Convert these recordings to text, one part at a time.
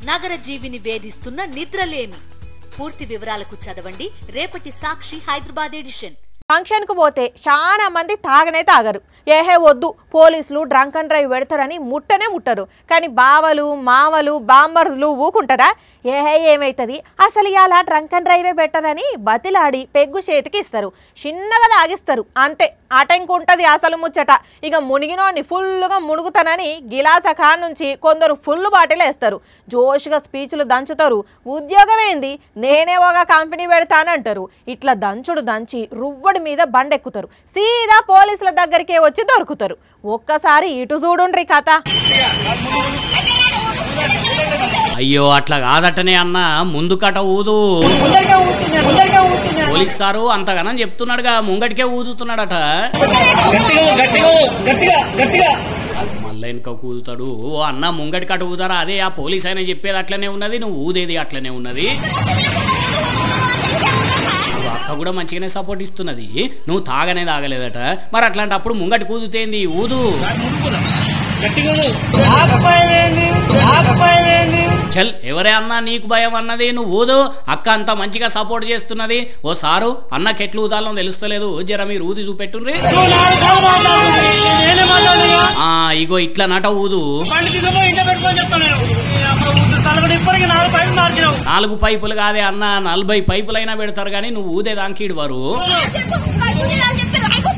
నగర జీవిని వేధిస్తున్న నిద్రలేమి. పూర్తి వివరాలకు చదవండి రేపటి సాక్షి హైదరాబాద్ ఎడిషన్. ఫంక్షన్ కు పోతే చాలా మంది తాగనే తాగరు. ఏహే వద్దు పోలీసులు డ్రంక్ అండ్ డ్రైవ్ పెడతారని ముట్టనే ముట్టరు. కానీ బావలు మామలు బామ్మర్దులు ఊకుంటారా? ఏహే ఏమైతుంది అసలు ఇలా డ్రంక్ అండ్ డ్రైవే బెటరని బతిలాడి పెగ్గు చేతికి ఇస్తారు, చిన్నగా తాగిస్తారు, అంతే. అటెంకుంటది అసలు ముచ్చట. ఇక మునిగినోని ఫుల్గా మునుగుతానని గిలాస ఖాన్ నుంచి కొందరు ఫుల్ బాటిల్ వేస్తారు, జోష్గా స్పీచ్లు దంచుతారు. ఉద్యోగం ఏంది నేనే ఒక కంపెనీ పెడతానంటారు. ఇట్లా దంచుడు దంచి రువ్వడి మీద బండెక్కుతారు, సీదా పోలీసుల దగ్గరికే వచ్చి దొరుకుతారు. ఒక్కసారి ఇటు చూడుండ్రి కథ. అయ్యో అట్లా కాదటనే అన్న, ముందు కట ఊదు. పోలీస్ సారు అంతగానం చెప్తున్నాడుగా, ముంగటికే ఊదుతున్నాడట. మళ్ళీ వెనుక ఊదుతాడు. ఓ అన్న ముంగటి కట ఊదారా? అదే ఆ పోలీస్ అయినా చెప్పేది అట్లనే ఉన్నది, నువ్వు ఊదేది అట్లనే ఉన్నది. అక్క కూడా మంచిగానే సపోర్ట్ ఇస్తున్నది, నువ్వు తాగనే తాగలేదట. మరి అట్లాంటప్పుడు ముంగటి కూదుతేంది? ఊదు. చల్ ఎవరే అన్నా నీకు భయం అన్నది, నువ్వు ఊదు. అక్క అంతా మంచిగా సపోర్ట్ చేస్తున్నది. ఓ సారు అన్నకి ఎట్లు ఊదాలో తెలుస్తలేదు, జర మీరు ఊది చూపెట్టుండ్రి. ఇగో ఇట్లా నట ఊదు. 4 పైపులు కాదే అన్న, 40 పైపులైనా పెడతారు కానీ నువ్వు ఊదే దానికి వారు.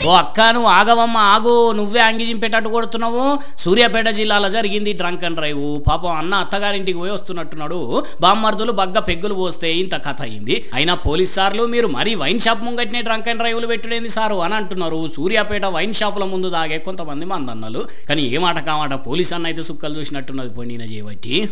ఓ అక్క నువ్వు ఆగవమ్మ ఆగు, నువ్వే అంగిజింపేటట్టు కొడుతున్నావు. సూర్యాపేట జిల్లాలో జరిగింది డ్రంక్ అండ్ డ్రైవ్. పాపం అన్న అత్తగారింటికి పోయి వస్తున్నట్టున్నాడు, బామ్మర్దులు బగ్గ పెగ్గులు పోస్తే ఇంత కథ అయింది. అయినా పోలీస్ సార్లు మీరు మరీ వైన్ షాప్ ముంగట్నే డ్రంక్ అండ్ డ్రైవ్లు పెట్టుడేంది సారు అని అంటున్నారు. సూర్యాపేట వైన్ షాపుల ముందు తాగే కొంతమంది మందన్నలు. కానీ ఏ మాట కామాట పోలీస్ అన్న అయితే సుక్కలు చూసినట్టున్నది పండిన చేయబట్టి.